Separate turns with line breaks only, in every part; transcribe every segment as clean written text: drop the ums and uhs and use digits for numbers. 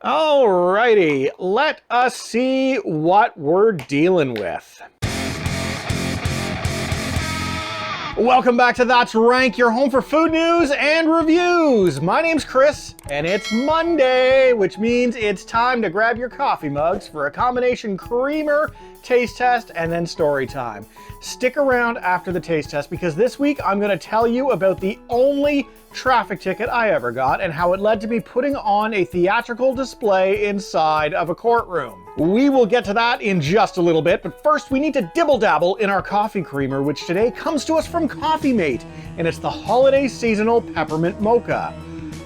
Alrighty, let us see what we're dealing with. Welcome back to That's Rank, your home for food news and reviews. My name's Chris, and it's Monday, which means it's time to grab your coffee mugs for a combination creamer, taste test, and then story time. Stick around after the taste test because this week I'm going to tell you about the only traffic ticket I ever got and how it led to me putting on a theatrical display inside of a courtroom. We will get to that in just a little bit, but first we need to dibble-dabble in our coffee creamer, which today comes to us from coffeemate, and it's the holiday seasonal Peppermint Mocha.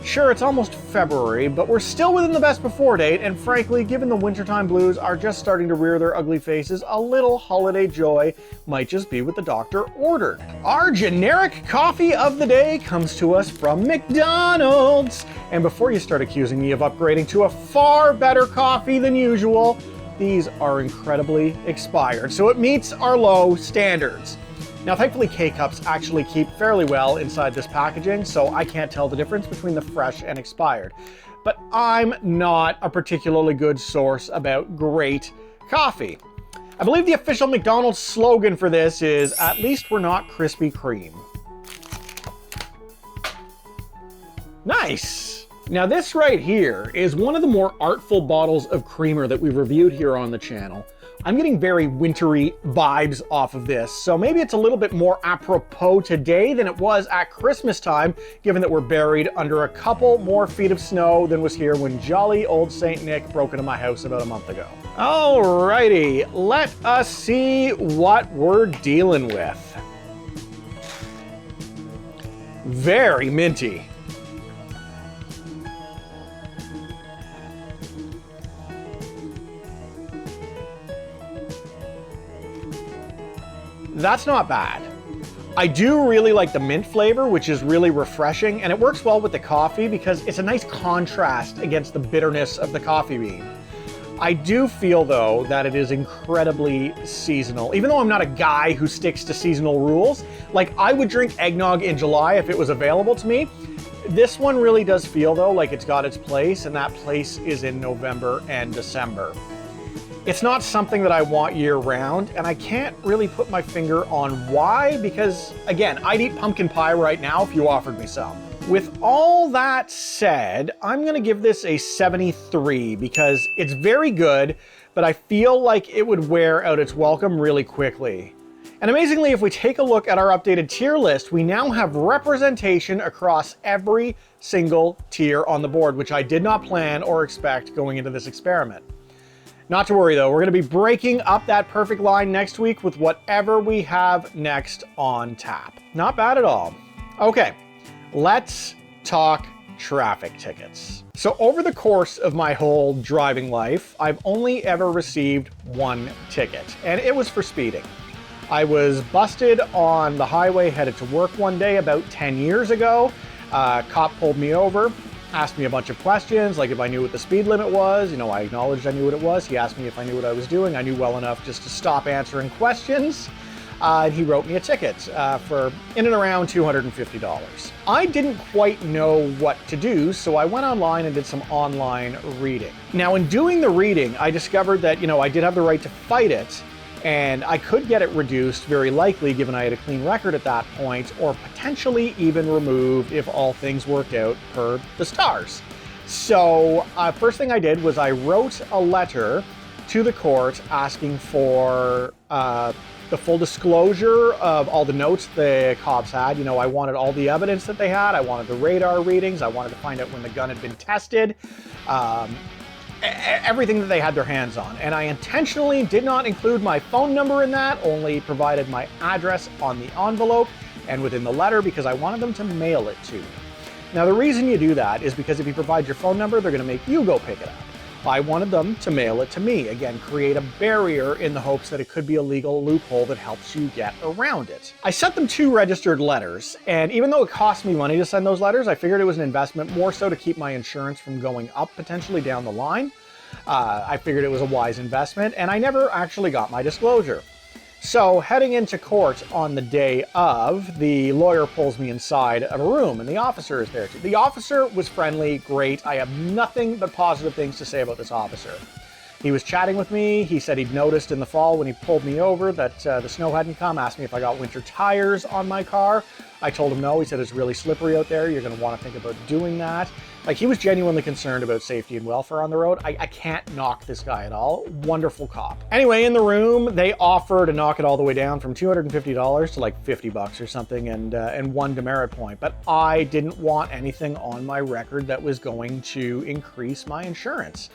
Sure, it's almost February, but we're still within the best before date, and frankly, given the wintertime blues are just starting to rear their ugly faces, a little holiday joy might just be what the doctor ordered. Our generic coffee of the day comes to us from McDonald's. And before you start accusing me of upgrading to a far better coffee than usual, these are incredibly expired, so it meets our low standards. Now, thankfully, K-Cups actually keep fairly well inside this packaging, so I can't tell the difference between the fresh and expired. But I'm not a particularly good source about great coffee. I believe the official McDonald's slogan for this is, "At least we're not Krispy Kreme." Nice! Now this right here is one of the more artful bottles of creamer that we've reviewed here on the channel. I'm getting very wintry vibes off of this, so maybe it's a little bit more apropos today than it was at Christmas time, given that we're buried under a couple more feet of snow than was here when jolly old Saint Nick broke into my house about a month ago. Alrighty, let us see what we're dealing with. Very minty. That's not bad. I do really like the mint flavor, which is really refreshing, and it works well with the coffee because it's a nice contrast against the bitterness of the coffee bean. I do feel, though, that it is incredibly seasonal. Even though I'm not a guy who sticks to seasonal rules, like I would drink eggnog in July if it was available to me. This one really does feel, though, like it's got its place, and that place is in November and December. It's not something that I want year-round, and I can't really put my finger on why, because, again, I'd eat pumpkin pie right now if you offered me some. With all that said, I'm gonna give this a 73 because it's very good, but I feel like it would wear out its welcome really quickly. And amazingly, if we take a look at our updated tier list, we now have representation across every single tier on the board, which I did not plan or expect going into this experiment. Not to worry though, we're gonna be breaking up that perfect line next week with whatever we have next on tap. Not bad at all. Okay, let's talk traffic tickets. So over the course of my whole driving life, I've only ever received one ticket, and it was for speeding. I was busted on the highway headed to work one day about 10 years ago. Cop pulled me over, asked me a bunch of questions, like if I knew what the speed limit was. You know, I acknowledged I knew what it was. He asked me if I knew what I was doing. I knew well enough just to stop answering questions. And he wrote me a ticket for in and around $250. I didn't quite know what to do, so I went online and did some online reading. Now, in doing the reading, I discovered that, you know, I did have the right to fight it, and I could get it reduced very likely given I had a clean record at that point, or potentially even removed if all things worked out per the stars. So first thing I did was I wrote a letter to the court asking for the full disclosure of all the notes the cops had. You know, I wanted all the evidence that they had. I wanted the radar readings. I wanted to find out when the gun had been tested. Everything that they had their hands on. And I intentionally did not include my phone number in that, only provided my address on the envelope and within the letter because I wanted them to mail it to me. Now the reason you do that is because if you provide your phone number, they're gonna make you go pick it up. I wanted them to mail it to me. Again, create a barrier in the hopes that it could be a legal loophole that helps you get around it. I sent them 2 registered letters, and even though it cost me money to send those letters, I figured it was an investment more so to keep my insurance from going up potentially down the line. I figured it was a wise investment, and I never actually got my disclosure. So heading into court on the day of, the lawyer pulls me inside of a room and the officer is there too. The officer was friendly, great. I have nothing but positive things to say about this officer. He was chatting with me. He said he'd noticed in the fall when he pulled me over that the snow hadn't come, asked me if I got winter tires on my car. I told him no. He said it's really slippery out there. You're going to want to think about doing that. Like, he was genuinely concerned about safety and welfare on the road. I can't knock this guy at all. Wonderful cop. Anyway, in the room, they offer to knock it all the way down from $250 to like $50 or something, and 1 demerit point. But I didn't want anything on my record that was going to increase my insurance.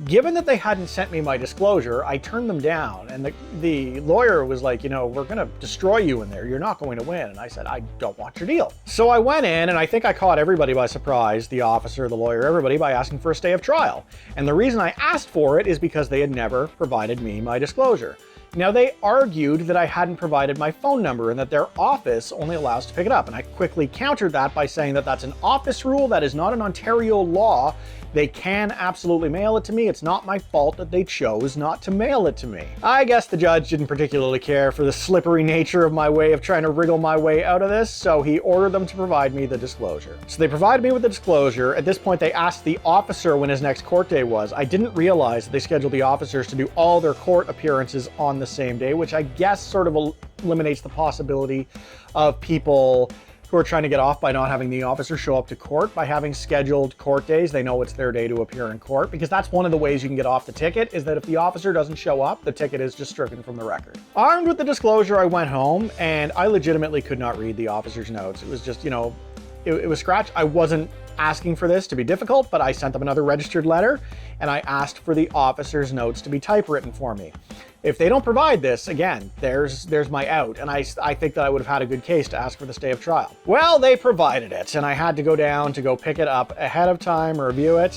Given that they hadn't sent me my disclosure, I turned them down. And the lawyer was like, you know, we're going to destroy you in there. You're not going to win. And I said, I don't want your deal. So I went in, and I think I caught everybody by surprise, the officer, the lawyer, everybody, by asking for a stay of trial. And the reason I asked for it is because they had never provided me my disclosure. Now, they argued that I hadn't provided my phone number and that their office only allows to pick it up. And I quickly countered that by saying that that's an office rule, that is not an Ontario law. They can absolutely mail it to me. It's not my fault that they chose not to mail it to me. I guess the judge didn't particularly care for the slippery nature of my way of trying to wriggle my way out of this, so he ordered them to provide me the disclosure. So they provided me with the disclosure. At this point, they asked the officer when his next court day was. I didn't realize that they scheduled the officers to do all their court appearances on the same day, which I guess sort of eliminates the possibility of people who are trying to get off by not having the officer show up to court. By having scheduled court days, they know it's their day to appear in court, because that's one of the ways you can get off the ticket, is that if the officer doesn't show up, the ticket is just stricken from the record. Armed with the disclosure, I went home, and I legitimately could not read the officer's notes. It was just, you know, it was scratch. I wasn't asking for this to be difficult, but I sent them another registered letter, and I asked for the officer's notes to be typewritten for me. If they don't provide this, again, there's my out, and I think that I would have had a good case to ask for the stay of trial. Well, they provided it, and I had to go down to go pick it up ahead of time, review it.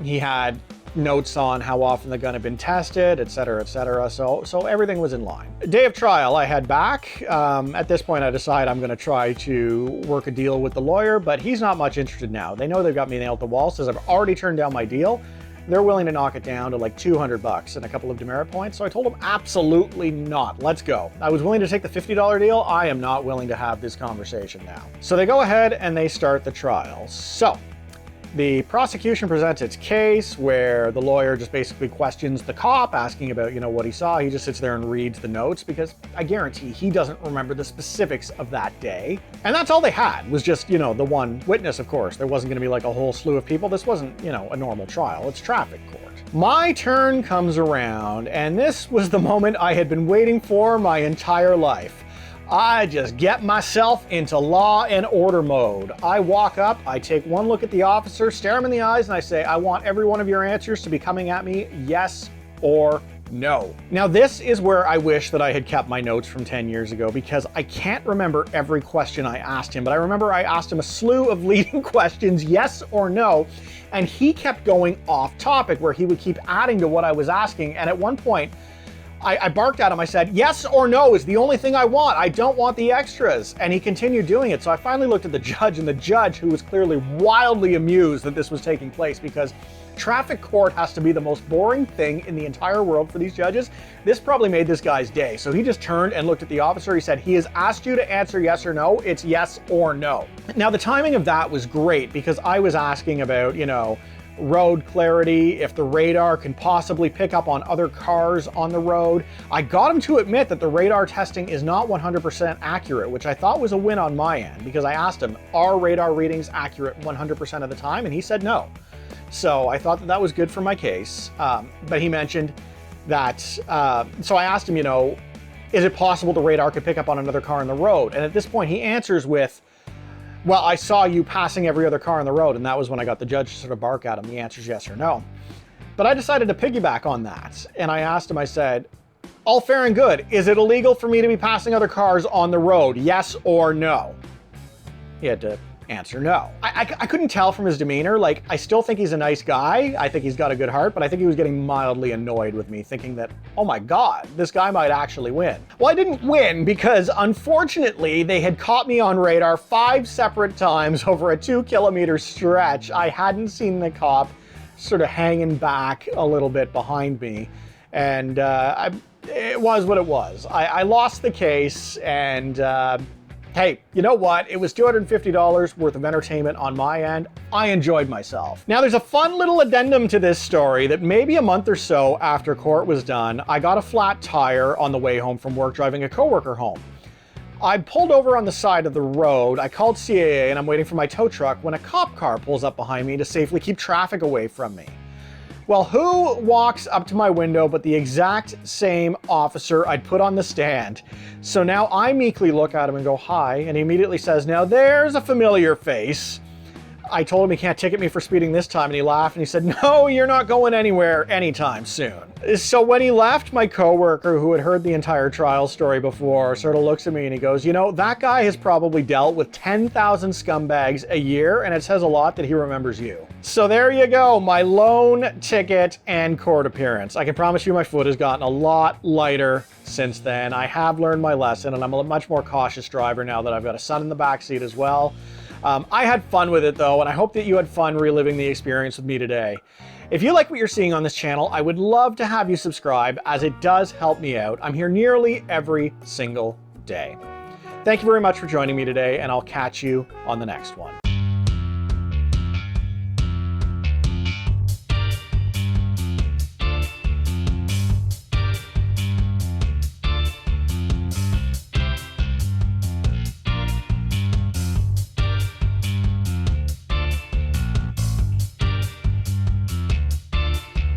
He had notes on how often the gun had been tested, etc., etc. So everything was in line. Day of trial, I head back. At this point, I decide I'm going to try to work a deal with the lawyer, but he's not much interested now. They know they've got me nailed to the wall, says I've already turned down my deal. They're willing to knock it down to like $200 and a couple of demerit points. So I told them absolutely not. Let's go. I was willing to take the $50 deal. I am not willing to have this conversation now. So they go ahead and they start the trial. So the prosecution presents its case, where the lawyer just basically questions the cop, asking about, you know, what he saw. He just sits there and reads the notes, because I guarantee he doesn't remember the specifics of that day. And that's all they had, was just, you know, the one witness, of course. There wasn't going to be like a whole slew of people. This wasn't, you know, a normal trial. It's traffic court. My turn comes around, and this was the moment I had been waiting for my entire life. I just get myself into law and order mode. I walk up, I take one look at the officer, stare him in the eyes, and I say, I want every one of your answers to be coming at me yes or no. Now, this is where I wish that I had kept my notes from 10 years ago, because I can't remember every question I asked him, but I remember I asked him a slew of leading questions, yes or no, and he kept going off topic, where he would keep adding to what I was asking, and at one point, I barked at him. I said, yes or no is the only thing I want. I don't want the extras. And he continued doing it. So I finally looked at the judge, and the judge, who was clearly wildly amused that this was taking place, because traffic court has to be the most boring thing in the entire world for these judges. This probably made this guy's day. So he just turned and looked at the officer. He said, he has asked you to answer yes or no. It's yes or no. Now, the timing of that was great, because I was asking about, you know, road clarity, if the radar can possibly pick up on other cars on the road. I got him to admit that the radar testing is not 100% accurate, which I thought was a win on my end, because I asked him, are radar readings accurate 100% of the time? And he said no. So I thought that that was good for my case. But he mentioned that, so I asked him, you know, is it possible the radar could pick up on another car on the road? And at this point he answers with, well, I saw you passing every other car on the road. And that was when I got the judge to sort of bark at him. The answer's yes or no. But I decided to piggyback on that. And I asked him, I said, all fair and good, is it illegal for me to be passing other cars on the road? Yes or no? He had to answer no. I couldn't tell from his demeanor. Like, I still think he's a nice guy. I think he's got a good heart, but I think he was getting mildly annoyed with me, thinking that, oh my God, this guy might actually win. Well, I didn't win, because unfortunately they had caught me on radar 5 separate times over a 2-kilometer stretch. I hadn't seen the cop sort of hanging back a little bit behind me. And it was what it was. I lost the case, and hey, you know what? It was $250 worth of entertainment on my end. I enjoyed myself. Now, there's a fun little addendum to this story that maybe a month or so after court was done, I got a flat tire on the way home from work driving a coworker home. I pulled over on the side of the road, I called CAA, and I'm waiting for my tow truck when a cop car pulls up behind me to safely keep traffic away from me. Well, who walks up to my window but the exact same officer I'd put on the stand? So now I meekly look at him and go, hi, and he immediately says, now there's a familiar face. I told him he can't ticket me for speeding this time, and he laughed and he said, no, you're not going anywhere anytime soon. So when he left, my coworker, who had heard the entire trial story before, sort of looks at me and he goes, you know, that guy has probably dealt with 10,000 scumbags a year, and it says a lot that he remembers you. So there you go, my loan ticket and court appearance. I can promise you my foot has gotten a lot lighter since then. I have learned my lesson, and I'm a much more cautious driver now that I've got a son in the backseat as well. I had fun with it though, and I hope that you had fun reliving the experience with me today. If you like what you're seeing on this channel, I would love to have you subscribe, as it does help me out. I'm here nearly every single day. Thank you very much for joining me today, and I'll catch you on the next one.